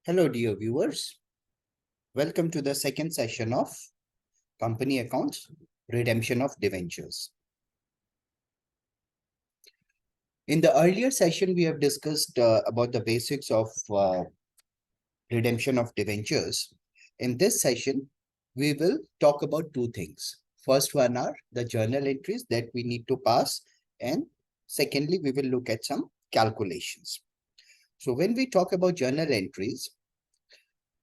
Hello, dear viewers. Welcome to the second session of Company Accounts Redemption of Debentures. In the earlier session, we have discussed about the basics of redemption of debentures. In this session, we will talk about two things. First one are the journal entries that we need to pass, and secondly, we will look at some calculations. So when we talk about journal entries,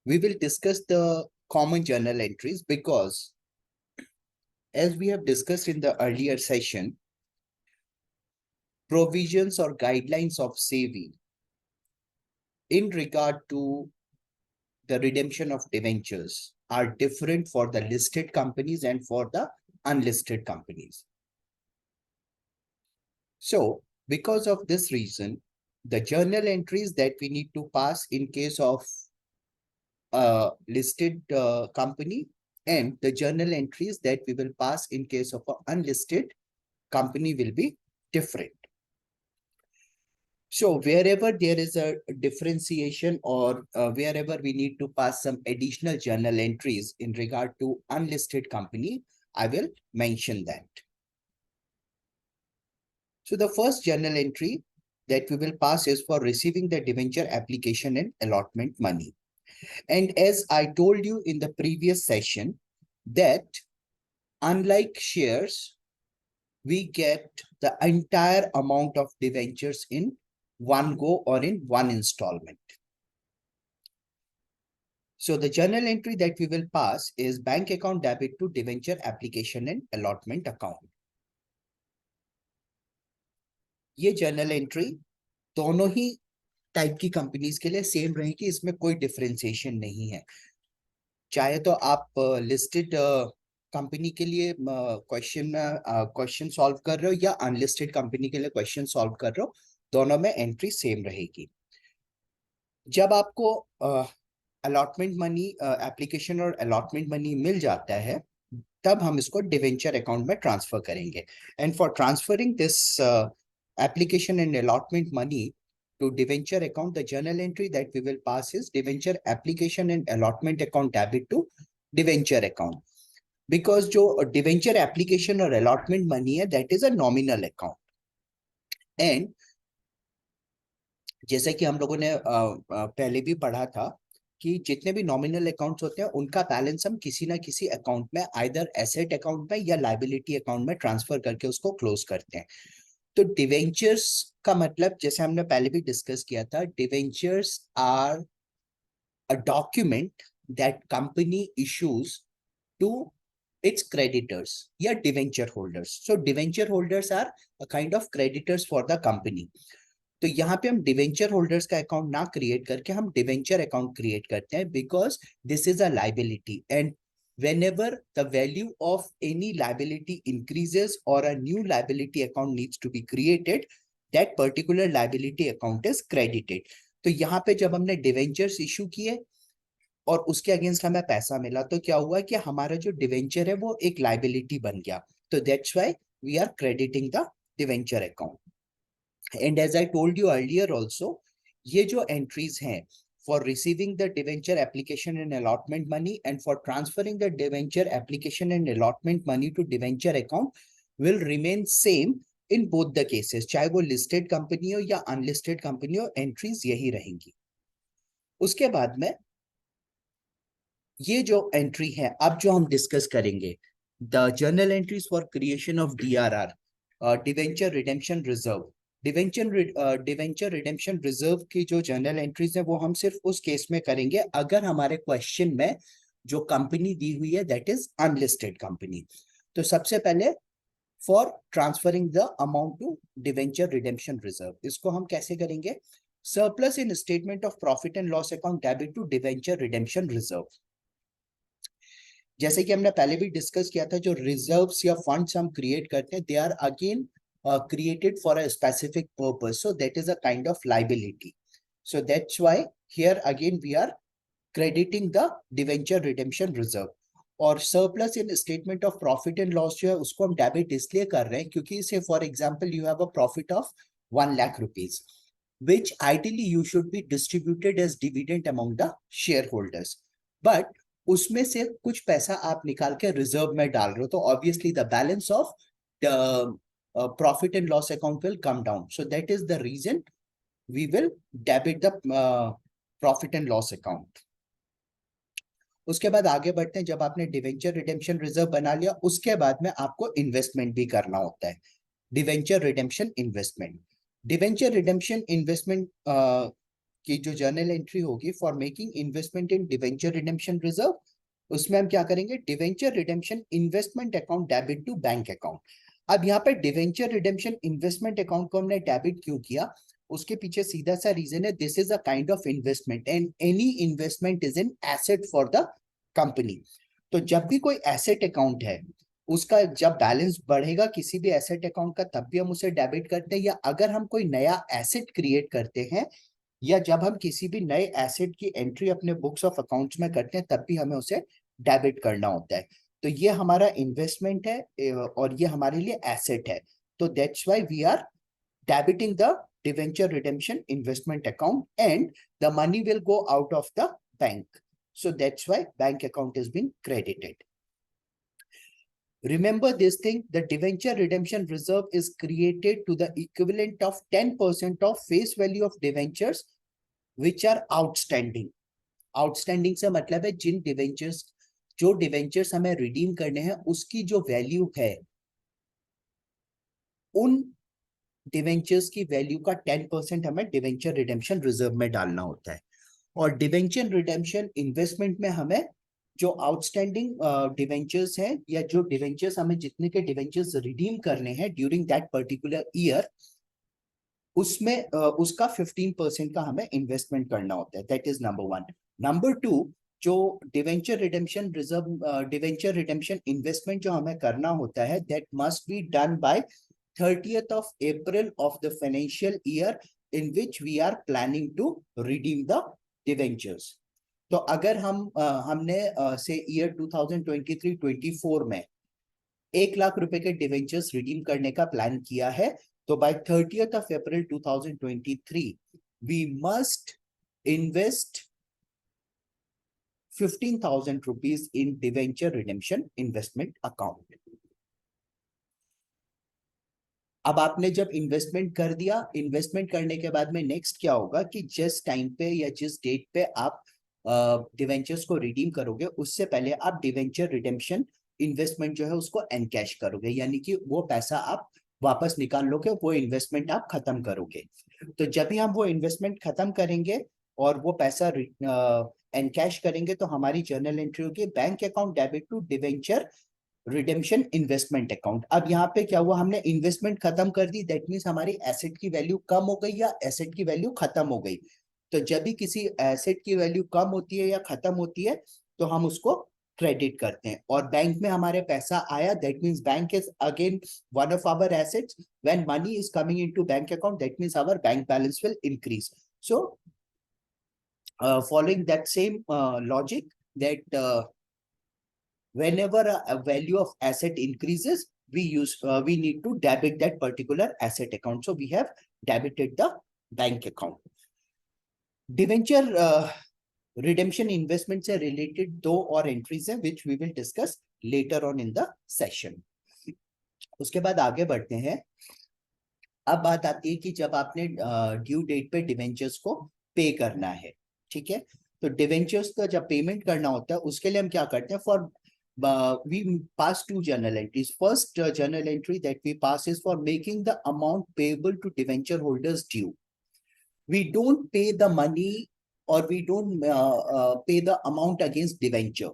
we will discuss the common journal entries because as we have discussed in the earlier session, provisions or guidelines of SEBI in regard to the redemption of debentures are different for the listed companies and for the unlisted companies. So, because of this reason, the journal entries that we need to pass in case of a listed company and the journal entries that we will pass in case of an unlisted company will be different. So wherever there is a differentiation or wherever we need to pass some additional journal entries in regard to unlisted company, I will mention that. So the first journal entry that we will pass is for receiving the debenture application and allotment money. And as I told you in the previous session, that unlike shares, we get the entire amount of debentures in one go or in one installment. So the journal entry that we will pass is bank account debit to debenture application and allotment account. ये journal entry दोनों ही type की companies के लिए same रहेगी, इसमें कोई differentiation नहीं है. चाहे तो आप लिस्टेड कंपनी के लिए क्वेश्चन सॉल्व कर रहे हो या अनलिस्टेड कंपनी के लिए क्वेश्चन सॉल्व कर रहे हो, दोनों में एंट्री सेम रहेगी. जब आपको अलॉटमेंट मनी एप्लीकेशन और अलॉटमेंट मनी मिल जाता है, तब हम इसको डिवेंचर अकाउंट में ट्रांसफर करेंगे. And for transferring this application and allotment money to debenture account, the journal entry that we will pass is debenture application and allotment account debit to debenture account. Because जो debenture application और allotment money है, that is a nominal account. And जैसे कि हम लोगों ने पहले भी पढ़ा था कि जितने भी नॉमिनल अकाउंट्स होते हैं उनका बैलेंस हम किसी ना किसी अकाउंट में, आइदर एसेट अकाउंट में या लाइबिलिटी अकाउंट में ट्रांसफर करके उसको क्लोज करते हैं. तो डिवेंचर्स का मतलब, जैसे हमने पहले भी डिस्कस किया था, debentures are a document that company issues to its creditors या debenture holders. So debenture holders are a kind of creditors for the company. तो यहाँ पे हम डिवेंचर होल्डर्स का अकाउंट ना क्रिएट करके हम डिवेंचर अकाउंट क्रिएट करते हैं, because this is a liability. And whenever the value of any liability increases or a new liability account needs to be created, that particular liability account is credited. तो यहाँ पे जब हमने debentures issue किए और उसके अगेंस्ट हमें पैसा मिला, तो क्या हुआ कि हमारा जो डिवेंचर है वो एक लाइबिलिटी बन गया. तो that's why we are crediting the debenture account. And as I told you earlier also, ये जो entries हैं for receiving the debenture application and allotment money and for transferring the debenture application and allotment money to debenture account will remain same in both the cases. चाहे वो listed company हो या unlisted company हो, entries यही रहेंगी. उसके बाद में ये जो entry है अब जो हम discuss करेंगे, the journal entries for creation of DRR, debenture redemption reserve. Debenture redemption reserve की जो जर्नल एंट्रीज है वो हम सिर्फ उस केस में करेंगे अगर हमारे क्वेश्चन में जो कंपनी दी हुई है दैट इज अनलिस्टेड कंपनी. तो सबसे पहले for transferring the amount to debenture redemption reserve, इसको हम कैसे करेंगे? Surplus in statement of profit and loss account debit to debenture redemption reserve. जैसे कि हमने पहले भी डिस्कस किया था, जो रिजर्व्स या फंड्स हम क्रिएट करते हैं, they are again created for a specific purpose, so that is a kind of liability. So that's why here again we are crediting the debenture redemption reserve. और surplus in statement of profit and loss जो है उसको हम debit इसलिए कर रहे हैं क्योंकि से for example you have a profit of 1 lakh rupees which ideally you should be distributed as dividend among the shareholders. But उसमें से कुछ पैसा आप निकाल के रिजर्व में डाल रहे हो, तो obviously the balance of the profit and loss account will come down. So that is the reason we will debit the profit and loss account. उसके बाद आगे बढ़ते हैं. जब आपने डिवेंचर रिडेम्पशन रिजर्व बना लिया, उसके बाद में आपको इन्वेस्टमेंट भी करना होता है. Debenture redemption investment. Debenture redemption investment की जो जर्नल एंट्री होगी for making investment in debenture redemption reserve, उसमें हम क्या करेंगे, debenture redemption investment account debit to bank account. अब यहाँ पे डिवेंचर रिडेम्पशन इन्वेस्टमेंट अकाउंट को हमने डेबिट क्यों किया, उसके पीछे सीधा सा रीजन है, this is a kind of investment and any investment is an asset for the company. तो जब भी कोई एसेट अकाउंट है, उसका जब बैलेंस बढ़ेगा किसी भी एसेट अकाउंट का, तब भी हम उसे डेबिट करते हैं, या अगर हम कोई नया एसेट क्रिएट करते हैं, या जब हम किसी भी नए एसेट की एंट्री अपने बुक्स ऑफ अकाउंट्स में करते हैं, तब भी हमें उसे डेबिट करना होता है. तो ये हमारा इन्वेस्टमेंट है और ये हमारे लिए एसेट है. तो that's why we are debiting the debenture redemption investment account and the money will go out of the bank. So that's why bank account has been credited. Remember this thing, the debenture redemption reserve is created to the equivalent of 10% of face value of debentures which are outstanding. Outstanding से मतलब है जिन debentures, जो debentures हमें redeem करने हैं, उसकी जो value है, उन debentures की value का 10% हमें debenture redemption reserve में डालना होता है. और डिवेंचर रिडेम्पशन इन्वेस्टमेंट में हमें जो आउटस्टैंडिंग डिवेंचर्स हैं, या जो डिवेंचर्स हमें जितने के डिवेंचर्स रिडीम करने हैं ड्यूरिंग दैट पर्टिकुलर ईयर, उसमें उसका 15% का हमें इन्वेस्टमेंट करना होता है. That is number 1. नंबर 2, जो debenture redemption reserve, debenture redemption investment जो हमें करना होता है, that must be done by 30th of April of the financial year in which we are planning to redeem the debentures. तो अगर हमने से ईयर 2023-24 में 1 लाख रुपए के डिवेंचर्स रिडीम करने का प्लान किया है, तो bye 30th of April 2023 we must invest 15,000 rupees in debenture redemption investment account. अब आपने जब इन्वेस्टमेंट कर दिया, इन्वेस्टमेंट करने के बाद में नेक्स्ट क्या होगा कि जिस टाइम पे या जिस डेट पे आप डिवेंचर्स को रिडीम करोगे, उससे पहले आप डिवेंचर रिडेम्पशन इन्वेस्टमेंट जो है उसको एनकैश करोगे, यानी कि वो पैसा आप वापस निकाल लोगे, वो इन्वेस्टमेंट आप खत्म करोगे. तो जब भी हम वो इन्वेस्टमेंट खत्म करेंगे और वो पैसा एनकैश करेंगे, तो हमारी जर्नल एंट्री होगी bank account debit to debenture redemption investment account. अब यहाँ पे क्या हुआ, हमने इन्वेस्टमेंट खत्म कर दी, दैट मीन्स हमारी एसेट की वैल्यू कम हो गई या एसेट की वैल्यू खत्म हो गई. तो जब भी किसी एसेट की वैल्यू कम होती है या खत्म होती है, तो हम उसको क्रेडिट करते हैं. और बैंक में हमारे पैसा आया, that means bank is again one of our assets. When money is coming into bank account, that means our bank balance will increase. So following that same logic, that whenever a value of asset increases, we need to debit that particular asset account. So we have debited the bank account. Debenture redemption investment से related 2 और entries हैं which we will discuss later on in the session. उसके बाद आगे बढ़ते हैं. अब बात आती है कि जब आपने ड्यू डेट पे डिवेंचर्स को पे करना है, ठीक है, तो डिवेंचर्स का जब पेमेंट करना होता है, उसके लिए हम क्या करते हैं, for we pass 2 journal entries. First journal entry that we pass is for making the amount payable to debenture holders due. We don't pay the money, or we don't pay the amount against debenture,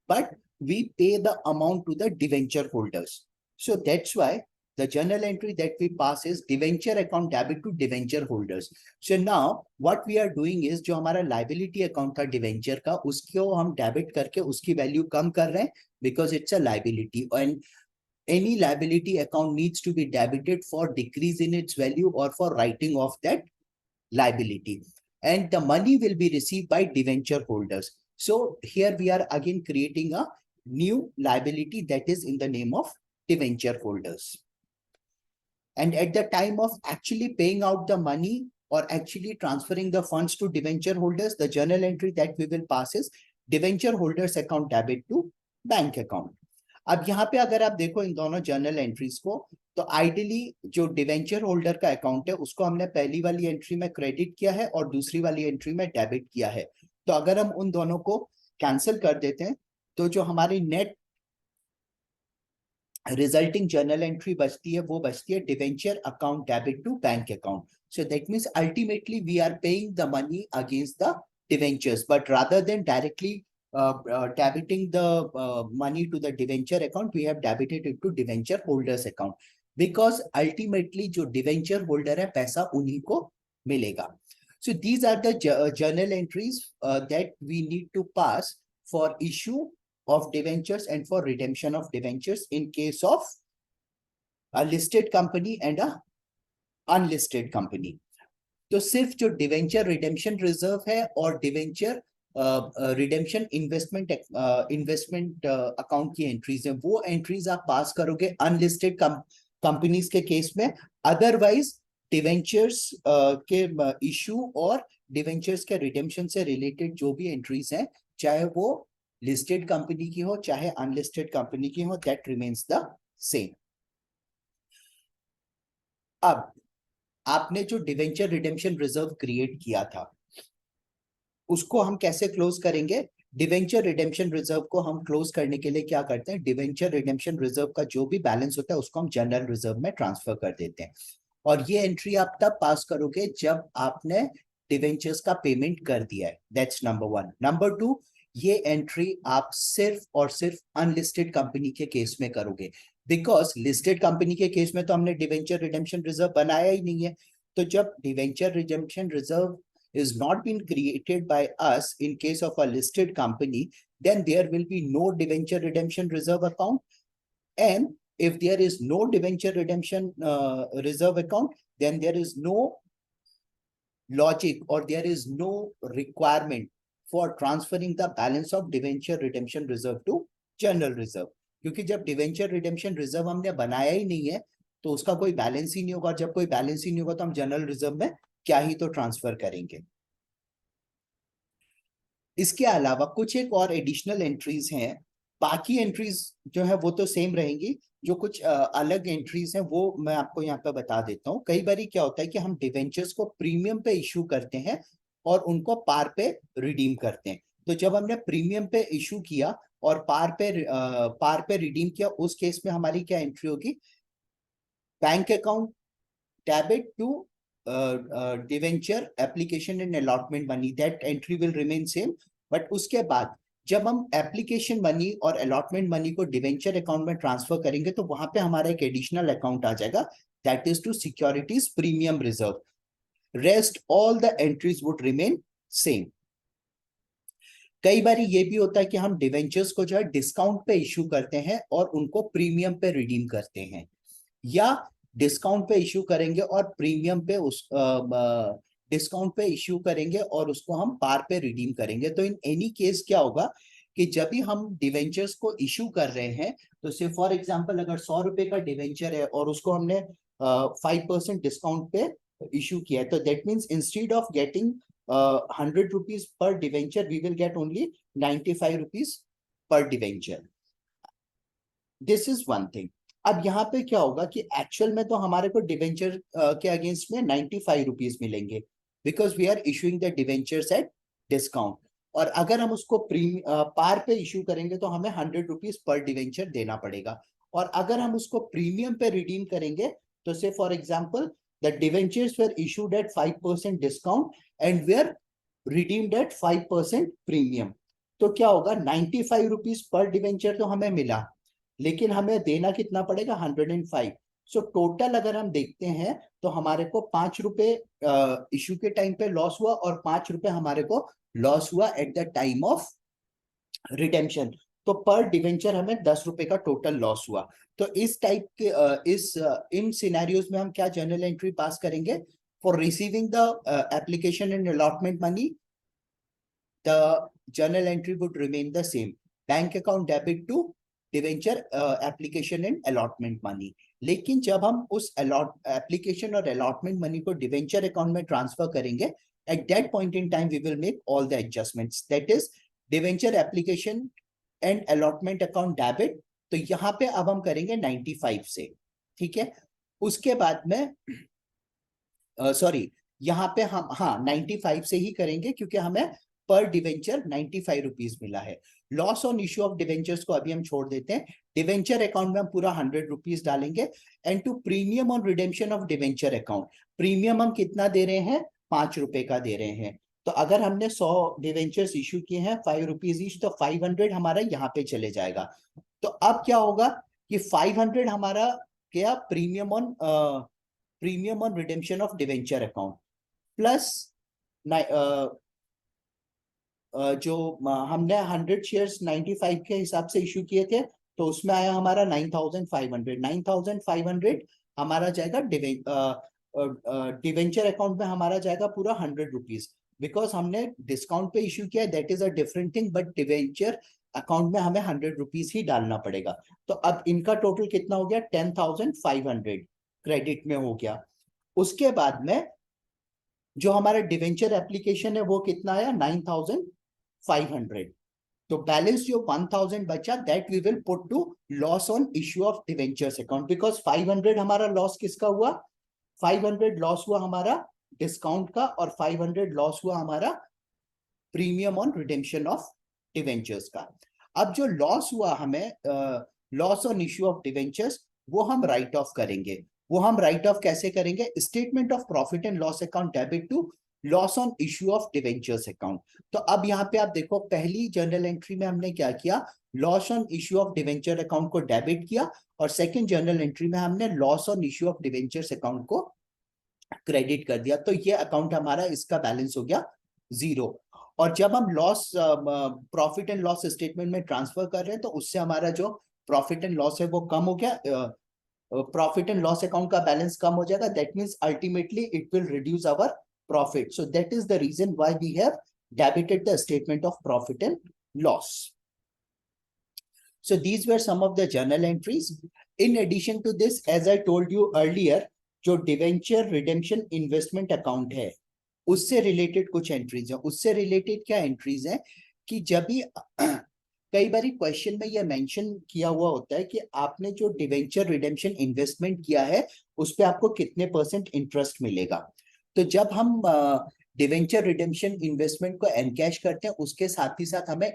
but we pay the amount to the debenture holders. So that's why the journal entry that we pass is debenture account debit to debenture holders. So now what we are doing is, जो हमारा liability account था debenture का, उसको हम debit करके उसकी value कम कर रहे हैं, because it's a liability, and any liability account needs to be debited for decrease in its value or for writing off that liability, and the money will be received by debenture holders. So here we are again creating a new liability that is in the name of debenture holders. And at the time of actually paying out the money, or actually transferring the funds to debenture holders, the journal entry that we will pass is debenture holders account debit to bank account. अब यहाँ पे अगर आप देखो इन दोनों journal entries को, तो ideally जो डिवेंचर होल्डर का अकाउंट है उसको हमने पहली वाली एंट्री में क्रेडिट किया है और दूसरी वाली एंट्री में डेबिट किया है। तो अगर हम उन दोनों को कैंसिल कर देते हैं तो जो हमारी नेट रिजल्टिंग जर्नल एंट्री बचती है वो बचती है debenture account debit to bank account. So that means ultimately we are paying the money against the debentures, but rather than directly debiting the money to the debenture account, we have debited it to debenture holders account, because ultimately जो debenture holder है पैसा उन्हीं को मिलेगा. So these are the journal entries that we need to pass for issue of debentures and for redemption of debentures in case of a listed company and a unlisted company. तो सिर्फ जो debenture redemption reserve है और debenture redemption investment account की entries है, वो entries आप पास करोगे अनलिस्टेड कंपनीज के केस में. अदरवाइज डिवेंचर्स के इशू और डिवेंचर्स के रिडेम्पशन से रिलेटेड जो भी एंट्रीज हैं, चाहे वो लिस्टेड कंपनी की हो चाहे अनलिस्टेड कंपनी की हो, दैट रिमेन्स द सेम. अब आपने जो डिवेंचर रिडेम्पशन रिजर्व क्रिएट किया था उसको हम कैसे क्लोज करेंगे? डिवेंचर रिडेम्पशन रिजर्व को हम क्लोज करने के लिए क्या करते हैं, डिवेंचर रिडेम्पशन रिजर्व का जो भी बैलेंस होता है उसको हम जनरल रिजर्व में ट्रांसफर कर देते हैं. और ये एंट्री आप तब पास करोगे जब आपने डिवेंचर्स का पेमेंट कर दिया है. That's number 1. नंबर 2, ये एंट्री आप सिर्फ और सिर्फ अनलिस्टेड कंपनी के केस में करोगे, बिकॉज लिस्टेड कंपनी के केस में तो हमने डिवेंचर रिडेम्पशन रिजर्व बनाया ही नहीं है. तो जब debenture redemption reserve is not been created by us in case of a listed company, then there will be no debenture redemption reserve account. And if there is no debenture redemption reserve account, then there is no logic or there is no requirement for transferring the balance of debenture redemption reserve to general reserve. क्योंकि जब debenture redemption reserve हमने बनाया ही नहीं है तो उसका कोई balance ही नहीं होगा. जब कोई बैलेंस ही नहीं होगा तो हम जनरल रिजर्व में क्या ही तो ट्रांसफर करेंगे. इसके अलावा कुछ एक और एडिशनल एंट्रीज हैं. बाकी एंट्रीज जो है वो तो सेम रहेंगी, जो कुछ अलग एंट्रीज हैं वो मैं आपको यहाँ पे बता देता हूँ. कई बार क्या होता है कि हम डिवेंचर्स को प्रीमियम पे इशू करते हैं और उनको पार पे रिडीम करते हैं. तो जब हमने प्रीमियम पे इशू किया और पार पे रिडीम किया, उस केस में हमारी क्या एंट्री होगी, bank account debit to debenture application and allotment money. That entry will remain same. But उसके बाद जब हम एप्लीकेशन मनी और अलॉटमेंट मनी को डिवेंचर अकाउंट में ट्रांसफर करेंगे तो वहां पे हमारा एक एडिशनल अकाउंट आ जाएगा, that is to securities premium reserve. Rest all the entries would remain same. कई बार ये भी होता है कि हम डिवेंचर्स को जो है डिस्काउंट पे इशू करते हैं और उनको प्रीमियम पे रिडीम करते हैं, या डिस्काउंट पे इशू करेंगे और प्रीमियम पे उस डिस्काउंट पे इशू करेंगे और उसको हम पार पे रिडीम करेंगे. तो इन एनी केस क्या होगा कि जब भी हम डिवेंचर्स को इशू कर रहे हैं, तो से फॉर एग्जांपल अगर 100 रुपए का डिवेंचर है और उसको हमने 5% डिस्काउंट पे इशू किया है, तो that means instead of getting 100 rupees per debenture, we will get only 95 rupees per debenture. This is one thing. अब यहाँ पे क्या होगा कि एक्चुअल में तो हमारे को डिवेंचर के अगेंस्ट में 95 रुपीज मिलेंगे, because we are issuing the debentures at discount. और अगर हम उसको पार पे इशू करेंगे तो हमें 100 रुपीज पर डिवेंचर देना पड़ेगा. और अगर हम उसको प्रीमियम पे रिडीम करेंगे तो से for example the debentures were issued at 5% discount and were redeemed at 5% premium. तो क्या होगा, 95 रुपीज पर डिवेंचर तो हमें मिला, लेकिन हमें देना कितना पड़ेगा, 105. सो टोटल अगर हम देखते हैं तो हमारे को 5 रुपए इशू के टाइम पे लॉस हुआ और 5 रुपए हमारे को लॉस हुआ at the time of redemption. तो पर डिवेंचर हमें 10 रुपए का टोटल लॉस हुआ. तो इस टाइप के इन सिनेरियोज में हम क्या जर्नल एंट्री पास करेंगे, for receiving the application and allotment money the journal entry would remain the same, bank account debit to debenture application and allotment money. लेकिन जब हम उस एप्लीकेशन और अलॉटमेंट मनी को डिवेंचर अकाउंट में transfer करेंगे, at that point in time we will make all the adjustments, that is debenture application and allotment account debit. तो यहाँ पे अब हम करेंगे 95 से, ठीक है। उसके बाद में सॉरी, यहाँ पे हम हाँ 95 से ही करेंगे, क्योंकि हमें पर डिवेंचर 95 रुपीज मिला है। Loss on issue of debentures को अभी हम छोड़ देते हैं। डिवेंचर अकाउंट में हम पूरा 100 रुपीज डालेंगे। And to premium on redemption of debenture account, premium हम कितना दे रहे हैं, 5 रुपए का दे रहे हैं। तो अगर हमने 100 डिवेंचर्स इश्यू किए हैं 5 रुपीज ईच, तो 500 हमारा यहाँ पे चले जाएगा। तो अब क्या होगा कि 500 हमारा क्या, premium on redemption of debenture account, plus जो हमने 100 शेयर्स 95 के हिसाब से इश्यू किए थे, तो उसमें आया हमारा 9,500। 9,500 हमारा जाएगा डिवेंचर अकाउंट में, हमारा जाएगा पूरा 100 रुपीज, बिकॉज हमने डिस्काउंट पे इश्यू किया, that is a different thing, but debenture account में हमें 100 रुपीज ही डालना पड़ेगा। तो अब इनका टोटल कितना हो गया, 10,500 क्रेडिट में हो गया। उसके बाद में जो हमारा डिवेंचर एप्लीकेशन है वो कितना आया, 9,500। तो बैलेंस जो 1,000 बचा, that we will put to loss on issue of debentures account, because 500 हमारा लॉस किसका हुआ, 500 लॉस हुआ हमारा डिस्काउंट का, और 500 लॉस हुआ हमारा premium on redemption of debentures का। अब जो लॉस हुआ हमें, loss on issue of debentures, वो हम राइट ऑफ करेंगे। वो हम राइट ऑफ कैसे करेंगे, statement of profit and loss account debit to loss on issue of debentures account. तो अब यहाँ पे आप देखो, पहली जर्नल एंट्री में हमने क्या किया, loss on issue of debenture account को डेबिट किया, और सेकंड जर्नल एंट्री में हमने loss on issue of debentures account को क्रेडिट कर दिया। तो ये अकाउंट हमारा, इसका बैलेंस हो गया 0। और जब हम loss profit and loss statement में ट्रांसफर कर रहे हैं, तो उससे हमारा जो प्रॉफिट एंड लॉस है वो कम हो गया, प्रॉफिट एंड लॉस अकाउंट का बैलेंस कम हो जाएगा, that means ultimately it will reduce our profit. So that is the reason why we have debited the statement of profit and loss. So these were some of the journal entries. In addition to this, as I told you earlier, जो debenture redemption investment account है, उससे related कुछ entries है। उससे related क्या entries है कि जब भी कई बार क्वेश्चन में यह मेंशन किया हुआ होता है कि आपने जो डिवेंचर रिडेम्पशन इन्वेस्टमेंट किया है उस पे आपको कितने % इंटरेस्ट मिलेगा। तो जब हम डिवेंचर रिडेम्पशन इन्वेस्टमेंट को एनकैश करते हैं, उसके साथ ही साथ हमें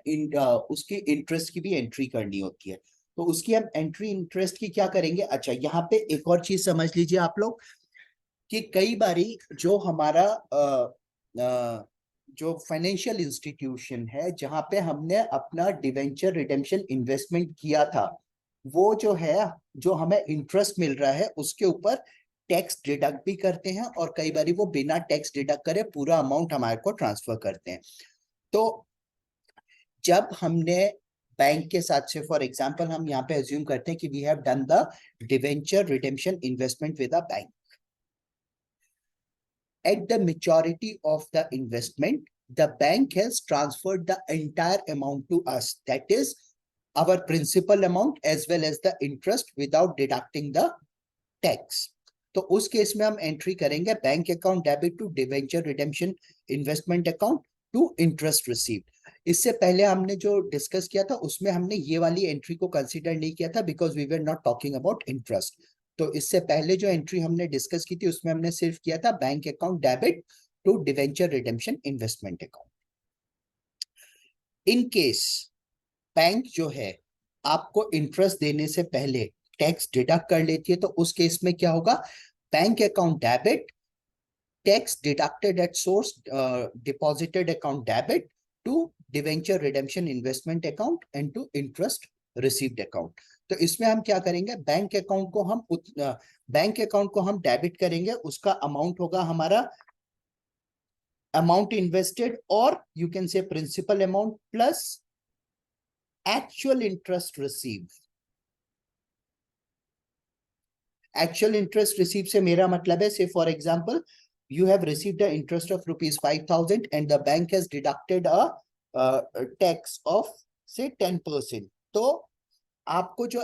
उसकी इंटरेस्ट की भी एंट्री करनी होती है। तो उसकी हम एंट्री इंटरेस्ट की क्या करेंगे, अच्छा यहाँ पे एक और चीज समझ लीजिए आप लोग, कि कई बारी जो हमारा जो फाइनेंशियल इंस्टीट्यूशन है जहां पे हमने अपना डिवेंचर रिडेम्पशन इन्वेस्टमेंट किया था, वो जो है, जो हमें इंटरेस्ट मिल रहा है उसके ऊपर टैक्स डिडक्ट भी करते हैं, और कई बारी वो बिना टैक्स डिडक्ट करे पूरा अमाउंट हमारे को ट्रांसफर करते हैं। तो जब हमने बैंक के साथ से, फॉर एग्जांपल हम यहाँ पे अज्यूम करते हैं कि we have done the debenture redemption investment with a bank, at the maturity of the investment, the bank has transferred the entire amount to us, that is our principal amount as well as the interest without deducting the tax. तो उस case में हम entry करेंगे bank account debit to debenture redemption investment account to interest received. इससे पहले हमने जो discuss किया था उसमें हमने ये वाली एंट्री को कंसीडर नहीं किया था, because we were not talking about interest. तो इससे पहले जो एंट्री हमने डिस्कस की थी उसमें हमने सिर्फ किया था bank account debit to debenture redemption investment account. In case bank जो है आपको इंटरेस्ट देने से पहले टैक्स डिडक्ट कर लेती है, तो उस केस में क्या होगा, bank account debit, tax deducted at source, deposited account debit to debenture redemption investment account and to interest received account. तो इसमें हम क्या करेंगे, बैंक अकाउंट को हम डेबिट करेंगे, उसका अमाउंट होगा हमारा अमाउंट इन्वेस्टेड, और you can say principal amount plus actual interest receive. Actual interest receive से मेरा मतलब है, say for example you have received the interest of rupees 5,000 and the bank has deducted a tax of say 10%. तो आपको जो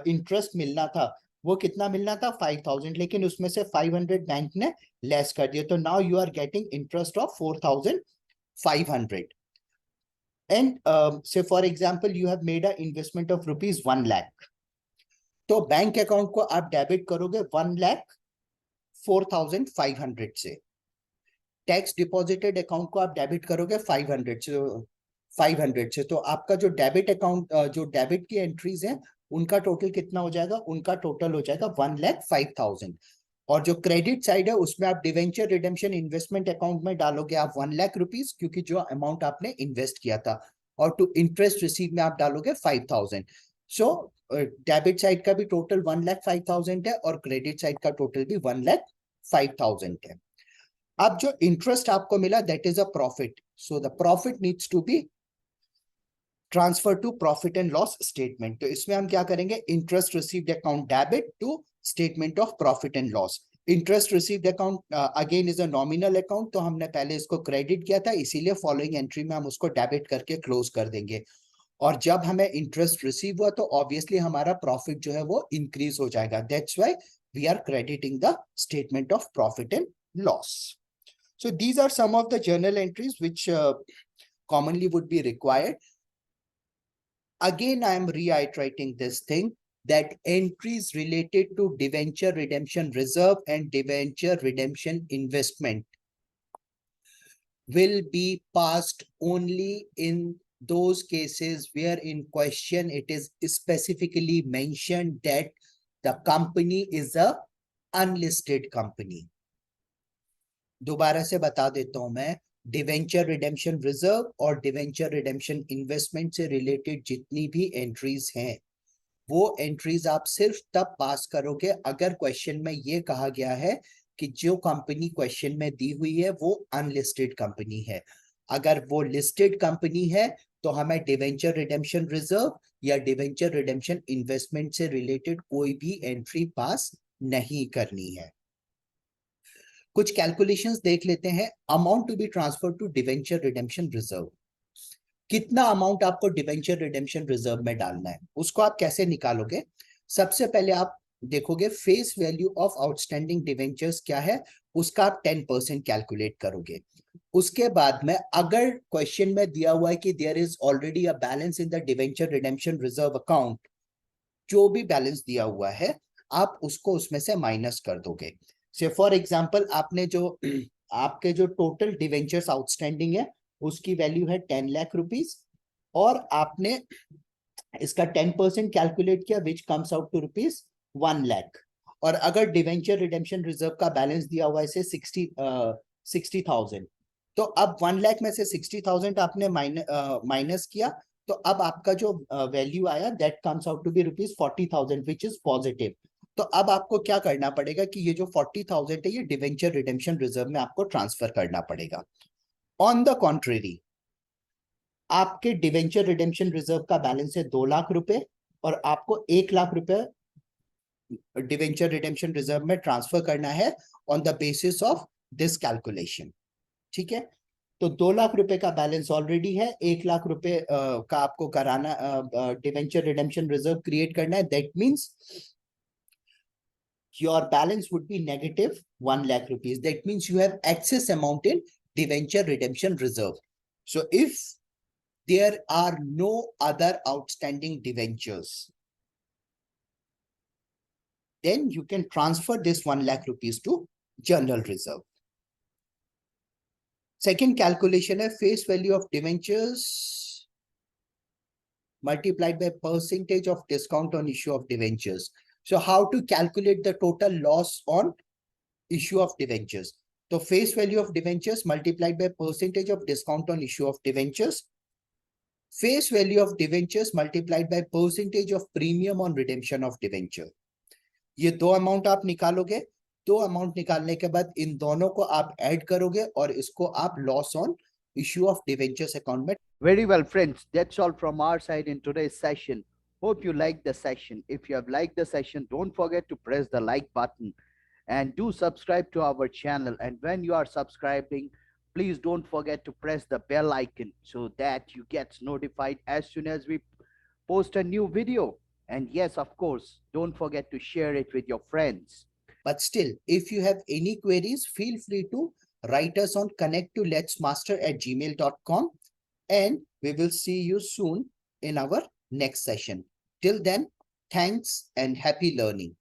interest मिलना था वो कितना मिलना था 5,000, लेकिन उसमें से 500 बैंक ने लेस कर दिया, तो now you are getting interest of 4,500. And say for example you have made a investment of rupees 1 lakh, तो बैंक अकाउंट को आप डेबिट करोगे 1,04,500 से, टैक्स डिपॉजिटेड अकाउंट को आप डेबिट करोगे 500 से, तो आपका जो डेबिट अकाउंट जो डेबिट की एंट्रीज हैं उनका टोटल कितना हो जाएगा, उनका टोटल हो जाएगा 1,05,000. और जो क्रेडिट साइड है उसमें आप डिवेंचर रिडेम्पशन इन्वेस्टमेंट अकाउंट में डालोगे आप 1,00,000 रुपीज, क्योंकि जो अमाउंट आपने इन्वेस्ट किया था, और टू इंटरेस्ट रिसीव में आप डालोगे 5,000. सो डेबिट साइड का भी टोटल 1,05,000 है और क्रेडिट साइड का टोटल भी 1,05,000 है. अब जो इंटरेस्ट आपको मिला that is a profit, so the profit needs to be transfer to profit and loss statement. तो इसमें हम क्या करेंगे, interest received account debit to statement of profit and loss. Interest received account again is a nominal account, तो हमने पहले इसको credit किया था, इसीलिए फॉलोइंग एंट्री में हम उसको डेबिट करके क्लोज कर देंगे. और जब हमें इंटरेस्ट रिसीव हुआ तो ऑब्वियसली हमारा प्रॉफिट जो है वो इंक्रीज हो जाएगा, that's why we are crediting the statement of profit and loss. So these are some of the journal entries which commonly would be required. Again, I am reiterating this thing that entries related to debenture redemption reserve and debenture redemption investment will be passed only in those cases where in question it is specifically mentioned that the company is a unlisted company. दोबारा से बता देता हूं मैं, debenture redemption reserve और debenture redemption investment से related जितनी भी एंट्रीज हैं वो एंट्रीज आप सिर्फ तब पास करोगे अगर क्वेश्चन में ये कहा गया है कि जो कंपनी क्वेश्चन में दी हुई है वो अनलिस्टेड कंपनी है. अगर वो लिस्टेड कंपनी है तो हमें डिवेंचर रिडेम्पशन रिजर्व या डिवेंचर रिडेम्पशन इन्वेस्टमेंट से रिलेटेड कोई भी एंट्री पास नहीं करनी है. कुछ कैलकुलेशंस देख लेते हैं. Amount to be transfer to debenture redemption reserve, कितना अमाउंट आपको डिवेंचर रिडेम्पशन रिजर्व में डालना है, उसको आप कैसे निकालोगे. सबसे पहले आप देखोगे face value of outstanding debentures क्या है, उसका आप 10% कैलकुलेट करोगे. उसके बाद में अगर क्वेश्चन में दिया हुआ है कि there is already a balance in the debenture redemption reserve account, जो भी बैलेंस दिया हुआ है आप उसको उसमें से माइनस कर दोगे. से फॉर एग्जांपल आपने जो आपके जो टोटल डिवेंचर्स आउटस्टैंडिंग है उसकी वैल्यू है 10,00,000 रुपीज, और आपने इसका 10% कैलकुलेट किया which comes out to rupees 1,00,000. और अगर डिवेंचर रिडेम्पशन रिजर्व का बैलेंस दिया हुआ है 60,000, तो अब 1,00,000 में से 60,000 आपने माइनस किया, तो अब आपका जो वैल्यू आया that comes out to be rupees 40,000 which is positive. तो अब आपको क्या करना पड़ेगा कि ये जो 40,000 है ये डिवेंचर रिडेम्पशन रिजर्व में आपको ट्रांसफर करना पड़ेगा. ऑन द कॉन्ट्रेरी, आपके डिवेंचर रिडेम्पशन रिजर्व का बैलेंस है 2,00,000 रुपए और आपको 1,00,000 रुपए डिवेंचर रिडेम्पशन रिजर्व में ट्रांसफर करना है on the basis of this calculation. ठीक है, तो 2,00,000 रुपए का बैलेंस ऑलरेडी है, 1,00,000 रुपए का आपको कराना, डिवेंचर रिडेम्पशन रिजर्व क्रिएट करना है. That means your balance would be negative 1,00,000 rupees. That means you have excess amount in debenture redemption reserve. So if there are no other outstanding debentures, then you can transfer this 1,00,000 rupees to general reserve. Second calculation है face value of debentures multiplied by percentage of discount on issue of debentures. So how to calculate the total loss on issue of debentures? तो face value of debentures multiplied by percentage of discount on issue of debentures, face value of debentures multiplied by percentage of premium on redemption of debenture. ये दो amount आप निकालोगे, दो amount निकालने के बाद इन दोनों को आप ऐड करोगे और इसको आप loss on issue of debentures account में. Very well, friends. That's all from our side in today's session. Hope you liked the session. If you have liked the session, don't forget to press the like button and do subscribe to our channel. And when you are subscribing, please don't forget to press the bell icon so that you get notified as soon as we post a new video. And yes, of course, don't forget to share it with your friends. But still, if you have any queries, feel free to write us on connect2letsmaster@gmail.com, and we will see you soon in our next session. Till then, thanks and happy learning.